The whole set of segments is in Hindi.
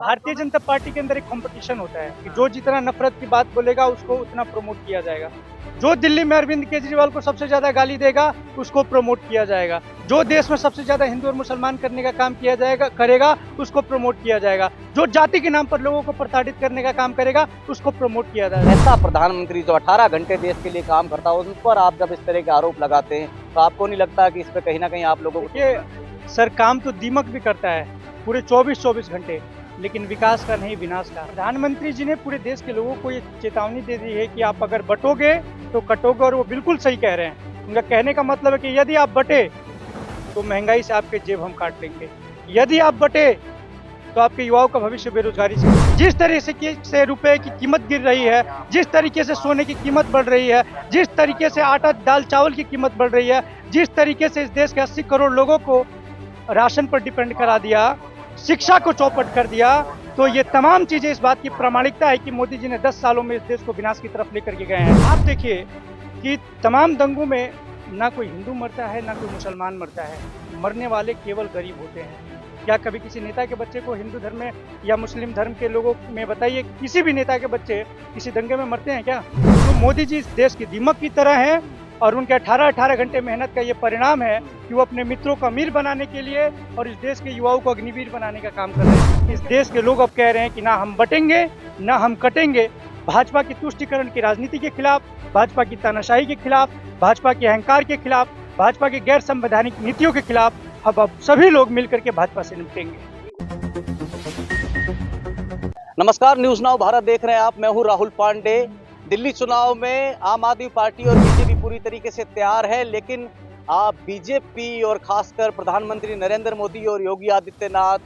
भारतीय जनता पार्टी के अंदर एक कंपटीशन होता है कि जो जितना नफरत की बात बोलेगा उसको उतना प्रमोट किया जाएगा। जो दिल्ली में अरविंद केजरीवाल को सबसे ज्यादा गाली देगा उसको प्रमोट किया जाएगा। जो देश में सबसे ज्यादा हिंदू और मुसलमान करने का काम किया जाएगा करेगा उसको प्रमोट किया जाएगा। जो जाति के नाम पर लोगों को प्रताड़ित करने का काम करेगा उसको प्रमोट किया जाएगा। ऐसा प्रधानमंत्री जो 18 घंटे देश के लिए काम करता है उन पर आप जब इस तरह के आरोप लगाते हैं तो आपको नहीं लगता कि इस पे कहीं ना कहीं आप लोगों को देखिए सर, काम तो दीमक भी करता है पूरे 24-24 घंटे, लेकिन विकास का नहीं विनाश का। प्रधानमंत्री जी ने पूरे देश के लोगों को ये चेतावनी दे दी है कि आप अगर बटोगे तो कटोगे, और वो बिल्कुल सही कह रहे हैं। उनका कहने का मतलब है कि यदि आप बटे तो महंगाई से आपके जेब हम काट लेंगे। यदि आप बटे तो आपके युवाओं का भविष्य बेरोजगारी से, जिस तरह से रुपए की कीमत गिर रही है, जिस तरीके से सोने की कीमत बढ़ रही है, जिस तरीके से आटा दाल चावल की कीमत बढ़ रही है, जिस तरीके से इस देश के 80 करोड़ लोगों को राशन पर डिपेंड करा दिया, शिक्षा को चौपट कर दिया, तो ये तमाम चीजें इस बात की प्रामाणिकता है कि मोदी जी ने 10 सालों में इस देश को विनाश की तरफ लेकर के गए हैं। आप देखिए कि तमाम दंगों में ना कोई हिंदू मरता है ना कोई मुसलमान मरता है, मरने वाले केवल गरीब होते हैं। क्या कभी किसी नेता के बच्चे को हिंदू धर्म में या मुस्लिम धर्म के लोगों में बताइए, किसी भी नेता के बच्चे किसी दंगे में मरते हैं क्या? तो मोदी जी इस देश की दीमक की तरह हैं, और उनके 18-18 घंटे मेहनत का ये परिणाम है कि वो अपने मित्रों को अमीर बनाने के लिए और इस देश के युवाओं को अग्निवीर बनाने का काम कर रहे हैं। इस देश के लोग अब कह रहे हैं कि ना हम बटेंगे ना हम कटेंगे। भाजपा की तुष्टिकरण की राजनीति के खिलाफ, भाजपा की तानाशाही के खिलाफ, भाजपा के अहंकार के खिलाफ, भाजपा की गैर संवैधानिक नीतियों के खिलाफ अब सभी लोग मिलकर के भाजपा से निपटेंगे। नमस्कार, न्यूज नाउ भारत देख रहे हैं आप। मैं हूं राहुल पांडे। दिल्ली चुनाव में आम आदमी पार्टी और बीजेपी पूरी तरीके से तैयार है, लेकिन आप बीजेपी और खासकर प्रधानमंत्री नरेंद्र मोदी और योगी आदित्यनाथ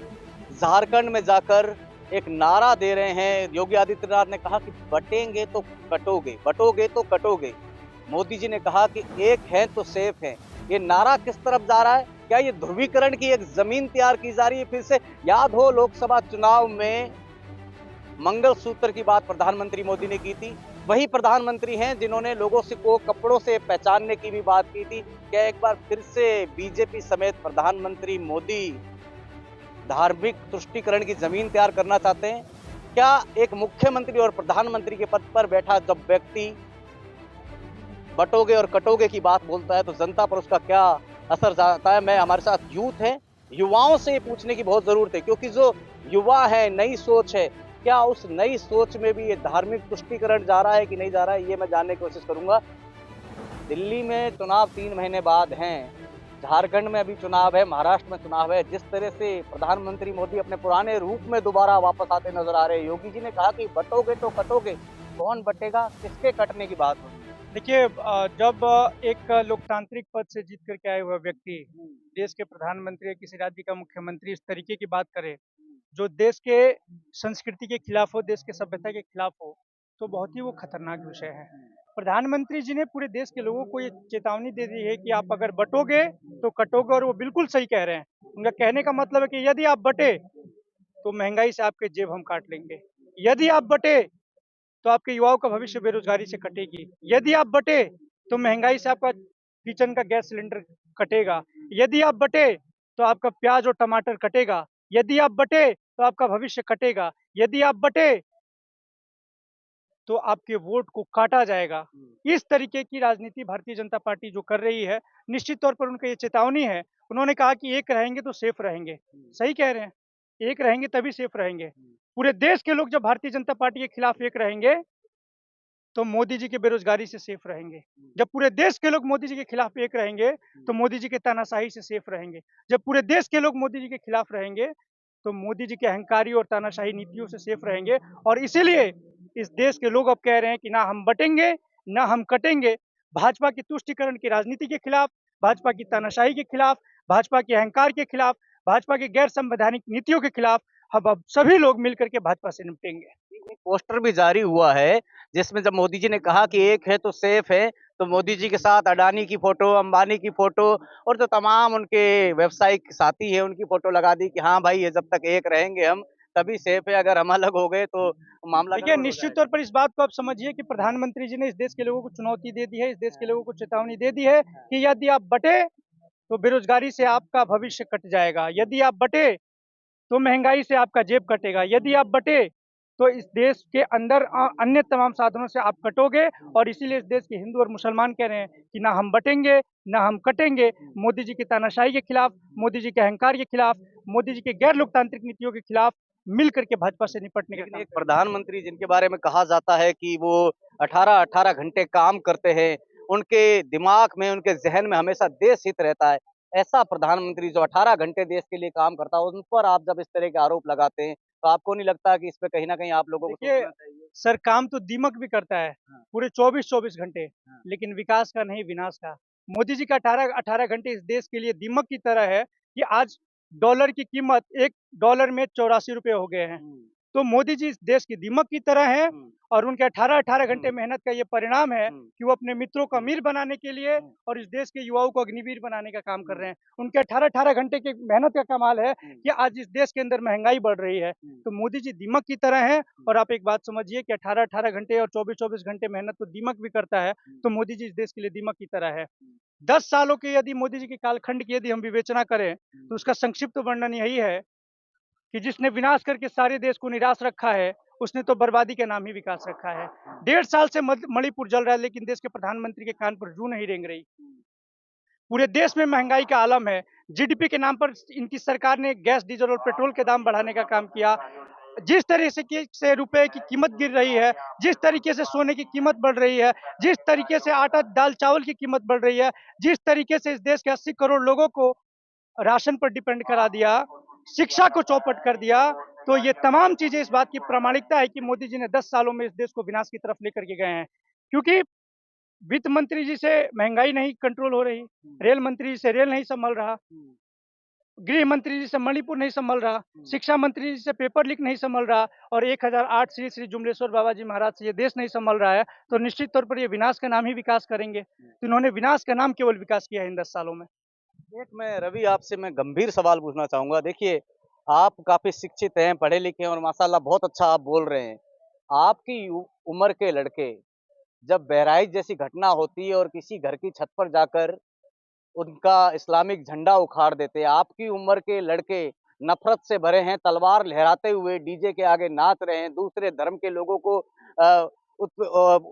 झारखंड में जाकर एक नारा दे रहे हैं। योगी आदित्यनाथ ने कहा कि बटेंगे तो कटोगे, बटोगे तो कटोगे। मोदी जी ने कहा कि एक है तो सेफ है। ये नारा किस तरफ जा रहा है? क्या ये ध्रुवीकरण की एक जमीन तैयार की जा रही है फिर से? याद हो लोकसभा चुनाव में मंगलसूत्र की बात प्रधानमंत्री मोदी ने की थी। वही प्रधानमंत्री हैं जिन्होंने लोगों से को कपड़ों से पहचानने की भी बात की थी। क्या एक बार फिर से बीजेपी समेत प्रधानमंत्री मोदी धार्मिक तुष्टीकरण की जमीन तैयार करना चाहते हैं? क्या एक मुख्यमंत्री और प्रधानमंत्री के पद पर बैठा जब व्यक्ति बटोगे और कटोगे की बात बोलता है तो जनता पर उसका क्या असर जाता है? मैं हमारे साथ यूथ है, युवाओं से पूछने की बहुत जरूरत है, क्योंकि जो युवा है, नई सोच है, क्या उस नई सोच में भी ये धार्मिक तुष्टीकरण जा रहा है कि नहीं जा रहा है, ये मैं जानने की कोशिश करूंगा। दिल्ली में चुनाव 3 महीने बाद हैं, झारखंड में अभी चुनाव है, महाराष्ट्र में चुनाव है। जिस तरह से प्रधानमंत्री मोदी अपने पुराने रूप में दोबारा वापस आते नजर आ रहे हैं, योगी जी ने कहा कि बटोगे तो कटोगे। कौन बटेगा, किसके कटने की बात होगी? देखिए, जब एक लोकतांत्रिक पद से जीत करके आए हुए व्यक्ति देश के प्रधानमंत्री या किसी राज्य का मुख्यमंत्री इस तरीके की बात करे जो देश के संस्कृति के खिलाफ हो, देश के सभ्यता के खिलाफ हो, तो बहुत ही वो खतरनाक विषय है। प्रधानमंत्री जी ने पूरे देश के लोगों को ये चेतावनी दे दी है कि आप अगर बटोगे तो कटोगे, और वो बिल्कुल सही कह रहे हैं। उनका कहने का मतलब है कि यदि आप बटे तो महंगाई से आपके जेब हम काट लेंगे। यदि आप बटे तो आपके युवाओं का भविष्य बेरोजगारी से कटेगी। यदि आप बटे तो महंगाई से आपका किचन का गैस सिलेंडर कटेगा। यदि आप बटे तो आपका प्याज और टमाटर कटेगा। यदि आप बटे तो आपका भविष्य कटेगा। यदि आप बटे तो आपके वोट को काटा जाएगा। इस तरीके की राजनीति भारतीय जनता पार्टी जो कर रही है, निश्चित तौर पर उनका ये चेतावनी है। उन्होंने कहा कि एक रहेंगे तो सेफ रहेंगे। सही कह रहे हैं, एक रहेंगे तभी सेफ रहेंगे। पूरे देश के लोग जब भारतीय जनता पार्टी के खिलाफ एक रहेंगे तो मोदी जी के बेरोजगारी से सेफ रहेंगे। जब पूरे देश के लोग मोदी जी के खिलाफ एक रहेंगे तो मोदी जी के तानाशाही से सेफ रहेंगे। जब पूरे देश के लोग मोदी जी के खिलाफ रहेंगे तो मोदी जी के अहंकारी और तानाशाही नीतियों से सेफ रहेंगे। और इसीलिए इस देश के लोग अब कह रहे हैं कि ना हम बटेंगे ना हम कटेंगे। भाजपा की तुष्टीकरण की राजनीति के खिलाफ, भाजपा की तानाशाही के खिलाफ, भाजपा के अहंकार के खिलाफ, भाजपा की गैर संवैधानिक नीतियों के खिलाफ अब सभी लोग मिलकर के भाजपा से निपटेंगे। एक पोस्टर भी जारी हुआ है जिसमें जब मोदी जी ने कहा कि एक है तो सेफ है, तो मोदी जी के साथ अडानी की फोटो, अंबानी की फोटो और जो तमाम उनके व्यावसायिक साथी है उनकी फोटो लगा दी कि हाँ भाई, ये जब तक एक रहेंगे हम तभी सेफ है, अगर हम अलग हो गए तो मामला देखिए, गड़बड़ हो निश्चित तौर जाएगा। पर इस बात को आप समझिए कि प्रधानमंत्री जी ने इस देश के लोगों को चुनौती दे दी है, इस देश के लोगों को चेतावनी दे दी है कि यदि आप बटे तो बेरोजगारी से आपका भविष्य कट जाएगा। यदि आप बटे तो महंगाई से आपका जेब कटेगा। यदि आप बटे तो इस देश के अंदर अन्य तमाम साधनों से आप कटोगे और इसीलिए इस देश के हिंदू और मुसलमान कह रहे हैं कि ना हम बटेंगे, ना हम कटेंगे। मोदी जी की तानाशाही के खिलाफ, मोदी जी के अहंकार के खिलाफ, मोदी जी के गैर लोकतांत्रिक नीतियों के खिलाफ मिल करके भाजपा से निपटने का लेकिन काम एक करेंगे। प्रधानमंत्री जिनके बारे में कहा जाता है कि वो 18-18 घंटे काम करते हैं, उनके दिमाग में, उनके ज़हन में हमेशा देश हित रहता है। ऐसा प्रधानमंत्री जो 18 घंटे देश के लिए काम करता है, उन पर आप जब इस तरह के आरोप लगाते हैं, तो आपको नहीं लगता कि इस पे कहीं न कहीं आप लोगों को देखिए, सोचना चाहिए? सर काम तो दीमक भी करता है, हाँ, पूरे 24-24 घंटे, हाँ। लेकिन विकास का नहीं विनाश का। मोदी जी का 18-18 घंटे इस देश के लिए दीमक की तरह है कि आज डॉलर की कीमत 1 डॉलर में ₹84 हो गए हैं। हुँ, तो मोदी जी इस देश की दीमक की तरह हैं हुँ, और उनके 18-18 घंटे हुँ, मेहनत का ये परिणाम है हुँ, कि वो अपने मित्रों को हुँ, अमीर बनाने के लिए हुँ, और इस देश के युवाओं को अग्निवीर बनाने का काम कर हुँ, रहे हैं। उनके 18-18 घंटे की मेहनत का कमाल है हुँ, कि आज इस देश के अंदर महँगाई बढ़ रही है। हुँ, तो मोदी जी दीमक की तरह हैं हुँ, और आप एक बात समझिए कि 18-18 घंटे और 24-24 घंटे मेहनत तो दीमक भी करता है, हुँ, तो मोदी जी इस देश के लिए दीमक की तरह है। हुँ, 10 सालों के यदि मोदी जी के कालखंड की यदि हम विवेचना करें, हुँ, तो उसका संक्षिप्त वर्णन यही है कि जिसने विनाश करके सारे देश को निराश रखा है, उसने तो बर्बादी के नाम ही विकास रखा है। हुँ, 1.5 साल से मणिपुर जल रहा है, लेकिन देश के प्रधानमंत्री के कान पर जूं नहीं रेंग रही। हुँ, पूरे देश में महंगाई का आलम है। जीडीपी के नाम पर इनकी सरकार ने गैस, डीजल और पेट्रोल के दाम बढ़ाने का काम किया। जिस तरह से रुपए की कीमत गिर रही है, जिस तरीके से सोने की कीमत बढ़ रही है, जिस तरीके से आटा, दाल, चावल की कीमत बढ़ रही है, जिस तरीके से इस देश के 80 करोड़ लोगों को राशन पर डिपेंड करा दिया, शिक्षा को चौपट कर दिया, तो ये तमाम चीज़ें इस बात की प्रामाणिकता है कि मोदी जी ने 10 सालों में इस देश को विनाश की तरफ लेकर के गए हैं। क्योंकि वित्त मंत्री जी से महँगाई नहीं कंट्रोल हो रही, हुँ, रेल मंत्री जी से रेल नहीं सँभल रहा, हुँ, गृह मंत्री जी से मणिपुर नहीं सँभल रहा, हुँ। शिक्षा मंत्री जी से पेपर लीक नहीं सँभल रहा और 1008 श्री श्री जुमलेश्वर बाबा जी महाराज से ये देश नहीं सँभल रहा है, तो निश्चित तौर पर ये विनाश का नाम ही विकास करेंगे। तो इन्होंने विनाश का नाम केवल विकास किया है इन 10 सालों में। एक मैं रवि आपसे मैं गंभीर सवाल पूछना चाहूँगा। देखिए, आप काफ़ी शिक्षित हैं, पढ़े-लिखे हैं और माशाअल्लाह बहुत अच्छा आप बोल रहे हैं। आपकी उम्र के लड़के जब बहराइच जैसी घटना होती है और किसी घर की छत पर जाकर उनका इस्लामिक झंडा उखाड़ देते हैं, आपकी उम्र के लड़के नफ़रत से भरे हैं, तलवार लहराते हुए डीजे के आगे नाच रहे हैं, दूसरे धर्म के लोगों को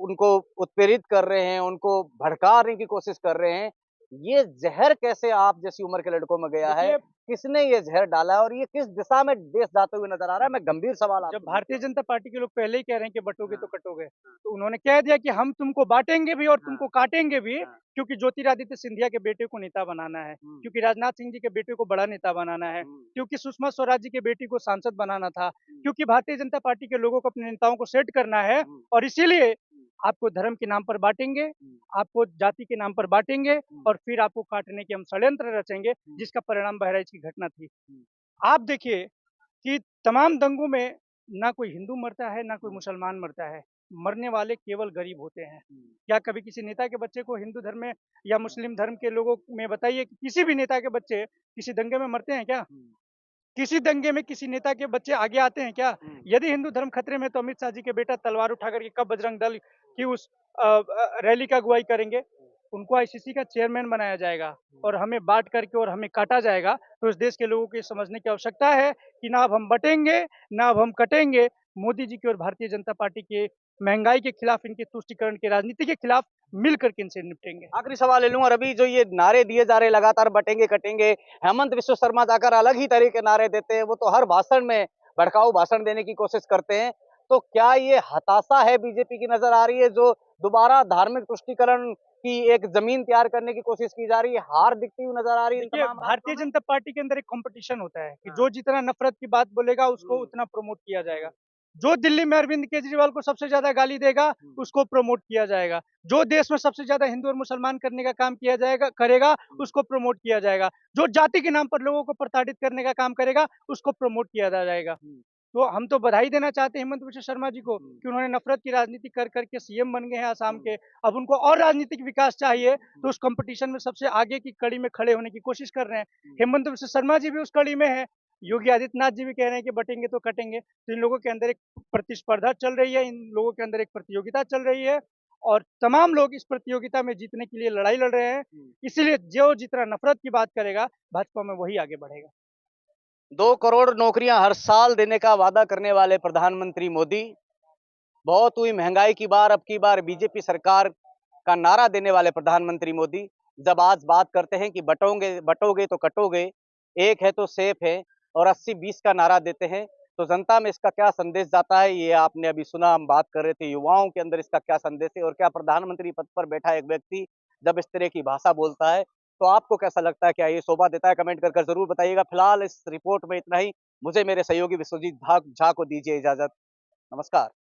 उनको उत्प्रेरित कर रहे हैं, उनको भड़काने की कोशिश कर रहे हैं। ये ज़हर कैसे आप जैसी उम्र के लड़कों में गया है? देखिए, किसने ये ज़हर डाला है और ये किस दिशा में देश जाते हुए नज़र आ रहा है? मैं गंभीर सवाल जब आपसे पूछ भारतीय रहा हूँ। जनता पार्टी के लोग पहले ही कह रहे हैं कि बटोगे हाँ, तो कटोगे, हाँ, तो उन्होंने कह दिया कि हम तुमको बाँटेंगे भी और हाँ, तुमको काटेंगे भी, हाँ, क्योंकि ज्योतिरादित्य सिंधिया के बेटे को नेता बनाना है, हुँ, क्योंकि राजनाथ सिंह जी के बेटे को बड़ा नेता बनाना है, हुँ, क्योंकि सुषमा स्वराज जी के बेटी को सांसद बनाना था, हुँ, क्योंकि भारतीय जनता पार्टी के लोगों को अपने नेताओं को सेट करना है हुँ, और इसीलिए हुँ, आपको धर्म के नाम पर बाँटेंगे, हुँ, आपको जाति के नाम पर बाँटेंगे हुँ, और फिर आपको काटने के हम षड्यंत्र रचेंगे, हुँ, जिसका परिणाम बहराइच की घटना थी। हुँ, आप देखिए कि तमाम दंगों में ना कोई हिंदू मरता है, ना कोई हुँ, मुसलमान मरता है। मरने वाले केवल गरीब होते हैं। हुँ, क्या कभी किसी नेता के बच्चे को हिंदू धर्म में या मुस्लिम धर्म के लोगों में बताइए कि किसी भी नेता के बच्चे किसी दंगे में मरते हैं क्या? हुँ, किसी दंगे में किसी नेता के बच्चे आगे आते हैं क्या? हुँ, यदि हिंदू धर्म खतरे में है तो अमित शाह जी के बेटा तलवार उठा कर के कब बजरंग दल की उस रैली का अगुवाई करेंगे? उनको आईसीसी का चेयरमैन बनाया जाएगा और हमें बाँट करके और हमें काटा जाएगा, तो इस देश के लोगों को ये समझने की आवश्यकता है कि ना अब हम बटेंगे, ना अब हम कटेंगे। मोदी जी की और भारतीय जनता पार्टी के महँगाई के खिलाफ, इनके तुष्टीकरण की राजनीति के खिलाफ मिल कर के इनसे निपटेंगे। आखिरी सवाल ले लूँगा रवि, जो ये नारे दिए जा रहे हैं लगातार बटेंगे, कटेंगे, हेमंत बिश्व शर्मा जाकर अलग ही तरह के नारे देते हैं, वो तो हर भाषण में भड़काऊ भाषण देने की कोशिश करते हैं। तो क्या ये हताशा है बीजेपी की नज़र आ रही है, जो दोबारा धार्मिक तुष्टीकरण की एक ज़मीन तैयार करने की कोशिश की जा रही है, हार दिखती हुई नज़र आ रही है इन देखिए, तमाम भारतीय रास्तों में? जनता पार्टी के अंदर एक कॉम्पिटिशन होता है कि हाँ, जो जितना नफ़रत की बात बोलेगा उसको हुँ, उतना प्रमोट किया जाएगा। हुँ, जो दिल्ली में अरविंद केजरीवाल को सबसे ज़्यादा गाली देगा, हुँ, उसको प्रमोट किया जाएगा। जो देश में सबसे ज़्यादा हिंदू और मुसलमान करने का काम किया जाएगा करेगा, हुँ, उसको प्रमोट किया जाएगा। जो जाति के नाम पर लोगों को प्रताड़ित करने का काम करेगा, उसको प्रमोट किया जाएगा। हुँ, तो हम तो बधाई देना चाहते हैं हेमंत बिश्व शर्मा जी को हुँ, कि उन्होंने नफ़रत की राजनीति कर कर के सीएम बन गए हैं आसाम हुँ, के। अब उनको और राजनीतिक विकास चाहिए, तो हुँ, उस कॉम्पिटिशन में सबसे आगे की कड़ी में खड़े होने की कोशिश कर रहे हैं। हुँ, हेमंत बिश्व शर्मा जी भी उस कड़ी में हैं। योगी आदित्यनाथ जी भी कह रहे हैं कि बटेंगे तो कटेंगे। तो इन लोगों के अंदर एक प्रतिस्पर्धा चल रही है, इन लोगों के अंदर एक प्रतियोगिता चल रही है और तमाम लोग इस प्रतियोगिता में जीतने के लिए लड़ाई लड़ रहे हैं। हुँ। इसीलिए जो जितना नफ़रत की बात करेगा, भाजपा में वही आगे बढ़ेगा। 2 करोड़ नौकरियां हर साल देने का वादा करने वाले प्रधानमंत्री मोदी, बहुत हुई महंगाई की बार, अब की बार बीजेपी सरकार का नारा देने वाले प्रधानमंत्री मोदी, जब आज बात करते हैं कि बटोगे बटोगे तो कटोगे, एक है तो सेफ है, और 80-20 का नारा देते हैं, तो जनता में इसका क्या संदेश जाता है, ये आपने अभी सुना। हम बात कर रहे थे युवाओं के अंदर इसका क्या संदेश है, और क्या प्रधानमंत्री पद पर बैठा एक व्यक्ति जब इस तरह की भाषा बोलता है, तो आपको कैसा लगता है, क्या ये शोभा देता है? कमेंट कर जरूर बताइएगा। फिलहाल इस रिपोर्ट में इतना ही। मुझे मेरे सहयोगी विश्वजीत झा को दीजिए इजाजत। नमस्कार।